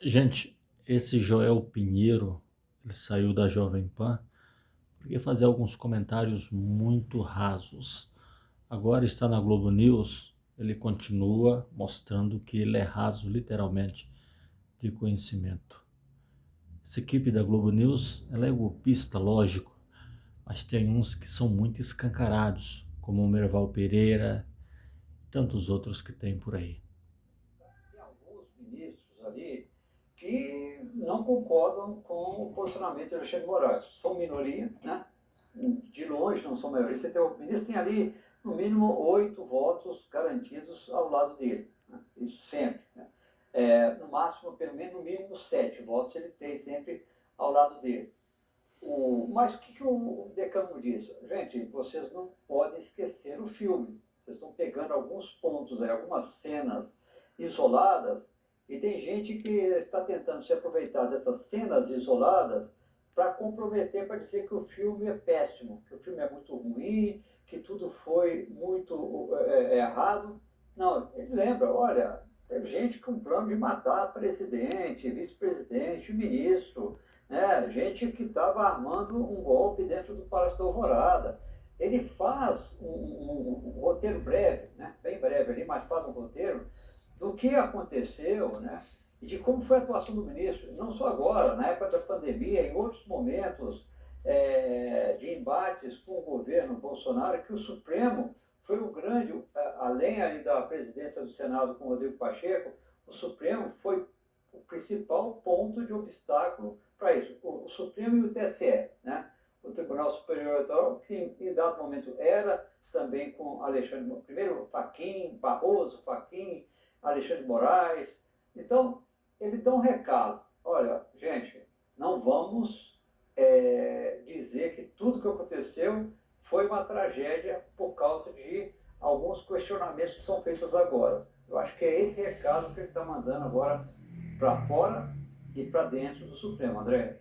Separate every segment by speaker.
Speaker 1: Gente, esse Joel Pinheiro, ele saiu da Jovem Pan porque fazer alguns comentários muito rasos. Agora está na Globo News, ele continua mostrando que ele é raso, literalmente, de conhecimento. Essa equipe da Globo News, ela é golpista, lógico, mas tem uns que são muito escancarados, como o Merval Pereira e tantos outros que tem por aí.
Speaker 2: Tem alguns ministros ali que não concordam com o posicionamento de Alexandre de Moraes. São minoria, né? De longe não são maioria. Você tem, o ministro tem ali, no mínimo, 8 votos garantidos ao lado dele. Né? Isso sempre. Né? No máximo, pelo menos, no mínimo, 7 votos ele tem sempre ao lado dele. Mas o que o Decano disse? Gente, vocês não podem esquecer o filme. Vocês estão pegando alguns pontos, algumas cenas isoladas, e tem gente que está tentando se aproveitar dessas cenas isoladas para comprometer, para dizer que o filme é péssimo, que o filme é muito ruim, que tudo foi muito errado. Não, ele lembra, olha, teve gente com plano de matar presidente, vice-presidente, ministro, né? Gente que estava armando um golpe dentro do Palácio da Alvorada. Ele faz um roteiro breve, né? Bem breve ali, mas faz um roteiro do que aconteceu, né? E de como foi a atuação do ministro, não só agora, na época da pandemia, em outros momentos de embates com o governo Bolsonaro, que o Supremo foi o grande, além ali da presidência do Senado com o Rodrigo Pacheco, o Supremo foi o principal ponto de obstáculo para isso. O Supremo e o TSE, né? O Tribunal Superior Eleitoral, que em dado momento era também com Alexandre, primeiro Fachin, Barroso, Fachin, Alexandre de Moraes. Então, ele dá um recado. Olha, gente, não vamos dizer que tudo que aconteceu foi uma tragédia por causa de alguns questionamentos que são feitos agora. Eu acho que é esse recado que ele está mandando agora para fora e para dentro do Supremo, André.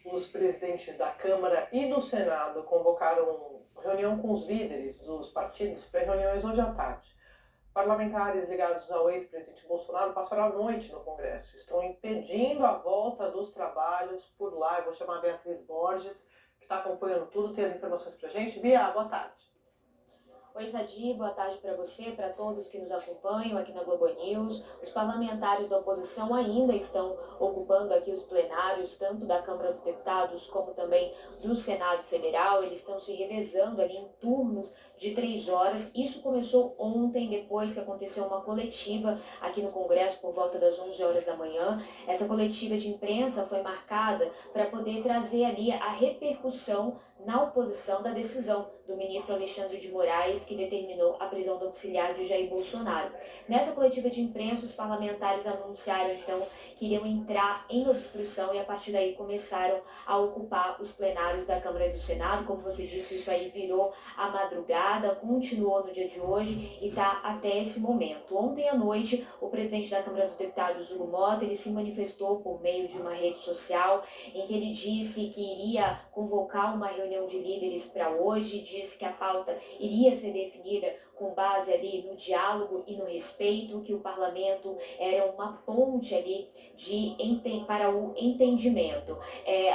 Speaker 3: Os presidentes da Câmara e do Senado convocaram reunião com os líderes dos partidos para reuniões hoje à tarde. Parlamentares ligados ao ex-presidente Bolsonaro passaram a noite no Congresso. Estão impedindo a volta dos trabalhos por lá. Eu vou chamar a Beatriz Borges, que está acompanhando tudo, tem as informações para a gente. Bia, boa tarde.
Speaker 4: Oi, Sadi, boa tarde para você, para todos que nos acompanham aqui na Globo News. Os parlamentares da oposição ainda estão ocupando aqui os plenários, tanto da Câmara dos Deputados como também do Senado Federal. Eles estão se revezando ali em turnos de 3 horas. Isso começou ontem, depois que aconteceu uma coletiva aqui no Congresso por volta das 11 horas da manhã. Essa coletiva de imprensa foi marcada para poder trazer ali a repercussão na oposição da decisão do ministro Alexandre de Moraes, que determinou a prisão domiciliar de Jair Bolsonaro. Nessa coletiva de imprensa, os parlamentares anunciaram, então, que iriam entrar em obstrução e, a partir daí, começaram a ocupar os plenários da Câmara e do Senado. Como você disse, isso aí virou a madrugada, continuou no dia de hoje e está até esse momento. Ontem à noite, o presidente da Câmara dos Deputados, Hugo Mota, ele se manifestou por meio de uma rede social em que ele disse que iria convocar uma reunião de líderes para hoje, disse que a pauta iria ser definida com base ali no diálogo e no respeito, que o parlamento era uma ponte ali para o entendimento.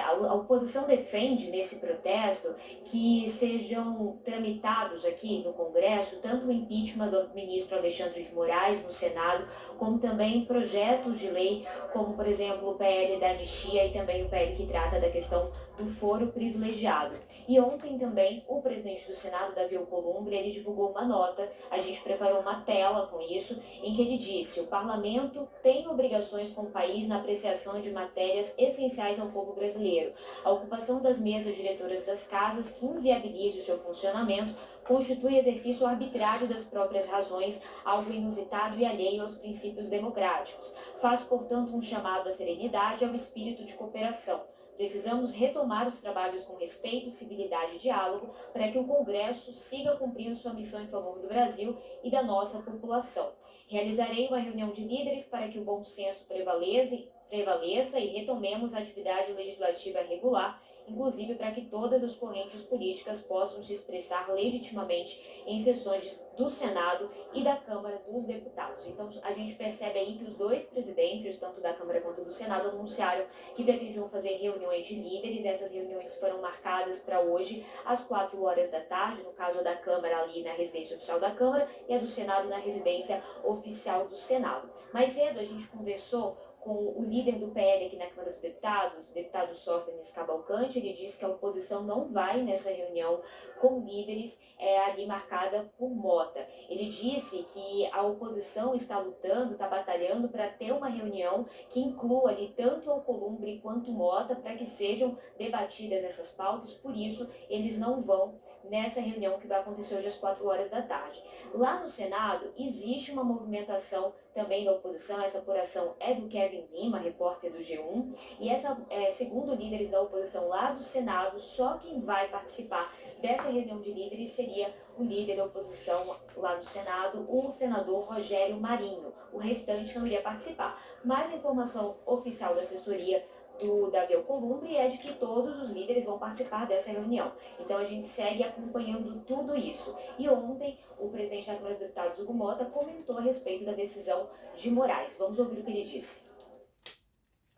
Speaker 4: A oposição defende nesse protesto que sejam tramitados aqui no Congresso tanto o impeachment do ministro Alexandre de Moraes no Senado, como também projetos de lei, como por exemplo o PL da anistia e também o PL que trata da questão do foro privilegiado. E ontem também o presidente do Senado, Davi Alcolumbre, ele divulgou uma nota, a gente preparou uma tela com isso, em que ele disse: o parlamento tem obrigações com o país na apreciação de matérias essenciais ao povo brasileiro. A ocupação das mesas diretoras das casas que inviabilize o seu funcionamento constitui exercício arbitrário das próprias razões, algo inusitado e alheio aos princípios democráticos. Faz, portanto, um chamado à serenidade e ao espírito de cooperação. Precisamos retomar os trabalhos com respeito, civilidade e diálogo para que o Congresso siga cumprindo sua missão em favor do Brasil e da nossa população. Realizarei uma reunião de líderes para que o bom senso prevaleça prevaleça e retomemos a atividade legislativa regular, inclusive para que todas as correntes políticas possam se expressar legitimamente em sessões do Senado e da Câmara dos Deputados. Então, a gente percebe aí que os dois presidentes, tanto da Câmara quanto do Senado, anunciaram que pretendiam fazer reuniões de líderes. Essas reuniões foram marcadas para hoje, às 4 horas da tarde, no caso da Câmara ali na residência oficial da Câmara e a do Senado na residência oficial do Senado. Mais cedo a gente conversou com o líder do PL aqui na Câmara dos Deputados, o deputado Sóstenes Cavalcante. Ele disse que a oposição não vai nessa reunião com líderes ali marcada por Mota. Ele disse que a oposição está lutando, está batalhando para ter uma reunião que inclua ali tanto Alcolumbre quanto Mota, para que sejam debatidas essas pautas. Por isso, eles não vão nessa reunião que vai acontecer hoje às 4 horas da tarde. Lá no Senado, existe uma movimentação também da oposição. Essa apuração é do Kevin Lima, repórter do G1, e segundo líderes da oposição lá do Senado, só quem vai participar dessa reunião de líderes seria o líder da oposição lá no Senado, o senador Rogério Marinho. O restante não iria participar. Mas a informação oficial da assessoria do Davi Alcolumbre é de que todos os líderes vão participar dessa reunião. Então a gente segue acompanhando tudo isso. E ontem o presidente da Câmara dos Deputados, Hugo Mota, comentou a respeito da decisão de Moraes. Vamos ouvir o que ele disse.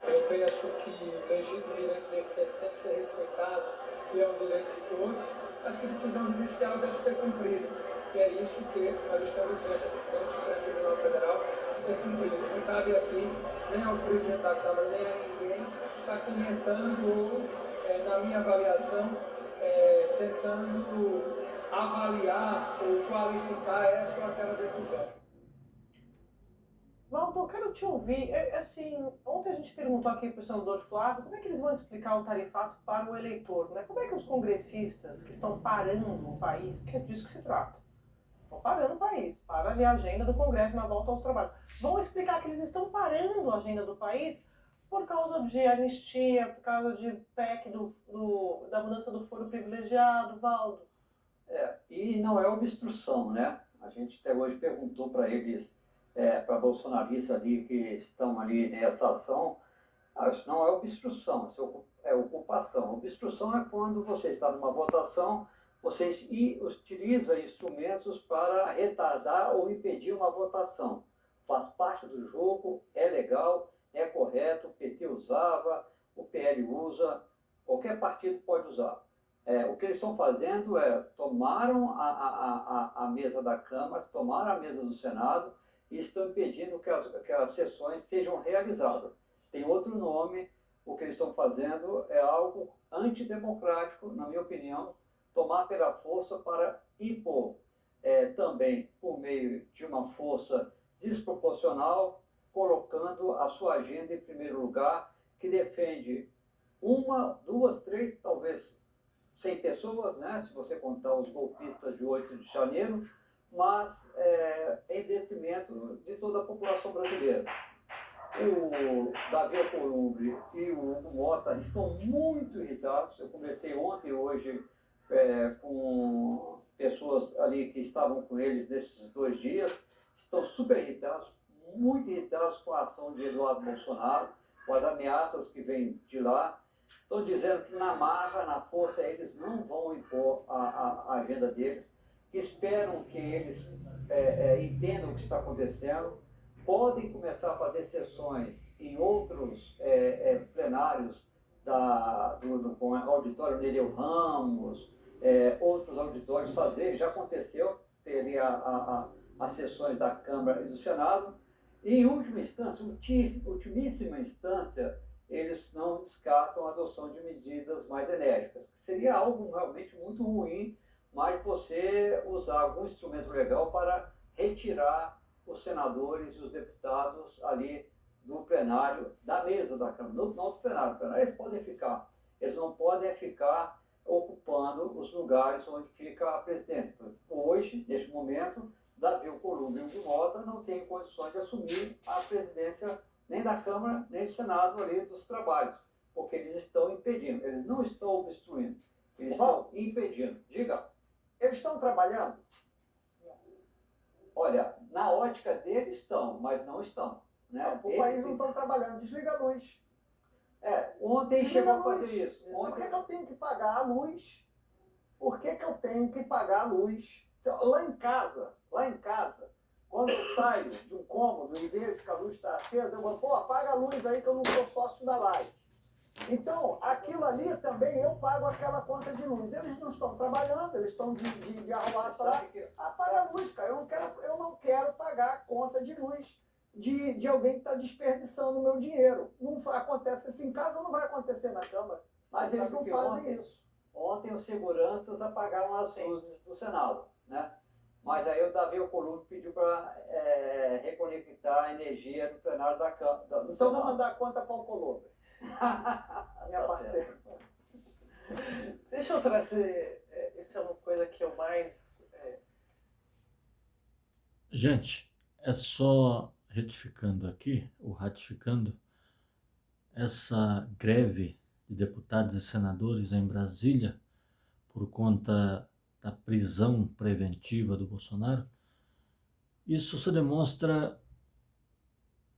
Speaker 5: Eu penso que o legítimo direito de defesa tem que ser respeitado e é um direito de todos, mas que a decisão judicial deve ser cumprida. E é isso que nós estamos vendo, a decisão do Supremo Tribunal Federal ser cumprida. Não cabe aqui nem ao presidente da Câmara, nem a ninguém estar comentando ou, na minha avaliação, tentando avaliar ou qualificar essa ou aquela decisão.
Speaker 3: Valdo, eu quero te ouvir. Assim, ontem a gente perguntou aqui para o senador Flávio como é que eles vão explicar o tarifaço para o eleitor, né? Como é que os congressistas que estão parando o país, porque é disso que se trata, estão parando o país, para ali a agenda do Congresso na volta aos trabalhos, vão explicar que eles estão parando a agenda do país por causa de anistia, por causa de PEC da mudança do foro privilegiado, Valdo?
Speaker 2: E não é obstrução, né? A gente até hoje perguntou para eles, para bolsonaristas ali que estão ali nessa ação, não é obstrução, é ocupação. Obstrução é quando você está numa votação, você utiliza instrumentos para retardar ou impedir uma votação. Faz parte do jogo, é legal, é correto, o PT usava, o PL usa, qualquer partido pode usar. O que eles estão fazendo tomaram a mesa da Câmara, tomaram a mesa do Senado e estão impedindo que as sessões sejam realizadas. Tem outro nome, o que eles estão fazendo é algo antidemocrático, na minha opinião, tomar pela força para impor, também por meio de uma força desproporcional, colocando a sua agenda em primeiro lugar, que defende uma, duas, três, talvez 100 pessoas, né, se você contar os golpistas de 8 de janeiro, mas em detrimento de toda a população brasileira. O Davi Alcolumbre e o Hugo Mota estão muito irritados. Eu conversei ontem e hoje com pessoas ali que estavam com eles nesses 2 dias, estão super irritados, muito irritados com a ação de Eduardo Bolsonaro, com as ameaças que vêm de lá. Estão dizendo que na marra, na força, eles não vão impor a agenda deles, que esperam que eles entendam o que está acontecendo, podem começar a fazer sessões em outros plenários do auditório Nereu Ramos, outros auditórios fazer, já aconteceu, ter ali as sessões da Câmara e do Senado, e em última instância, ultimíssima instância, eles não descartam a adoção de medidas mais enérgicas, que seria algo realmente muito ruim, mas você usar algum instrumento legal para retirar os senadores e os deputados ali do plenário, da mesa da Câmara, não do plenário. Eles podem ficar, eles não podem ficar ocupando os lugares onde fica a presidência. Hoje, neste momento, Davi Alcolumbre e Hugo Mota não têm condições de assumir a presidência nem da Câmara, nem do Senado ali dos trabalhos, porque eles estão impedindo, eles não estão obstruindo, eles estão impedindo. Diga.
Speaker 6: Eles estão trabalhando?
Speaker 2: Olha, na ótica deles estão, mas não estão. Né?
Speaker 6: O país não está trabalhando, desliga a luz.
Speaker 2: Ontem
Speaker 6: Desliga
Speaker 2: chegou
Speaker 6: a
Speaker 2: a fazer
Speaker 6: luz.
Speaker 2: isso.
Speaker 6: Por que eu tenho que pagar a luz? Por que eu tenho que pagar a luz? Lá em casa, quando eu saio de um cômodo e vejo que a luz está acesa, eu vou, pô, apaga a luz aí que eu não sou sócio da Light. Então, aquilo ali também eu pago aquela conta de luz. Eles não estão trabalhando, eles estão de arruaça lá. Apaga a luz, cara. Eu não quero pagar a conta de luz de alguém que está desperdiçando o meu dinheiro. Não acontece isso em casa, não vai acontecer na Câmara. Mas eles não fazem isso.
Speaker 2: Ontem os seguranças apagaram as luzes do Senado, né? Mas aí o Davi Alcolumbre pediu para reconectar a energia do plenário da Câmara.
Speaker 6: Então vou mandar a conta para o Alcolumbre. Minha parceira.
Speaker 3: Deixa eu trazer, isso é uma coisa que eu mais...
Speaker 1: Gente, é só retificando aqui, ou ratificando, essa greve de deputados e senadores em Brasília, por conta da prisão preventiva do Bolsonaro, isso só demonstra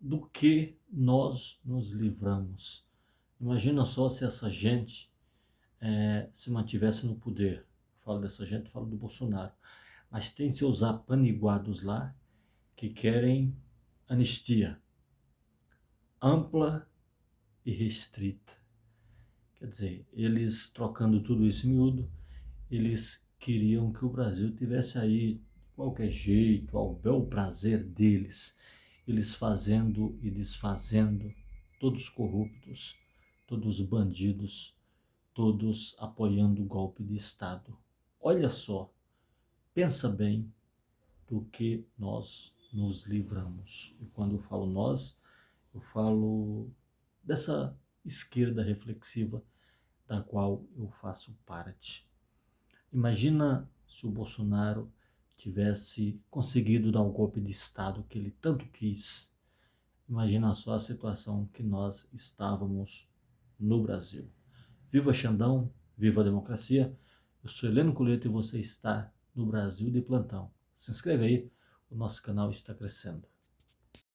Speaker 1: do que nós nos livramos. Imagina só se essa gente se mantivesse no poder. Falo dessa gente, falo do Bolsonaro. Mas tem seus apaniguados lá que querem anistia ampla e restrita. Quer dizer, eles trocando tudo isso em miúdo, eles queriam que o Brasil tivesse aí, de qualquer jeito, ao bel prazer deles, eles fazendo e desfazendo, todos corruptos, todos bandidos, todos apoiando o golpe de Estado. Olha só, pensa bem do que nós nos livramos. E quando eu falo nós, eu falo dessa esquerda reflexiva da qual eu faço parte. Imagina se o Bolsonaro tivesse conseguido dar o golpe de Estado que ele tanto quis. Imagina só a situação que nós estávamos no Brasil. Viva Xandão, viva a democracia. Eu sou Heleno Colheito e você está no Brasil de plantão. Se inscreve aí, o nosso canal está crescendo.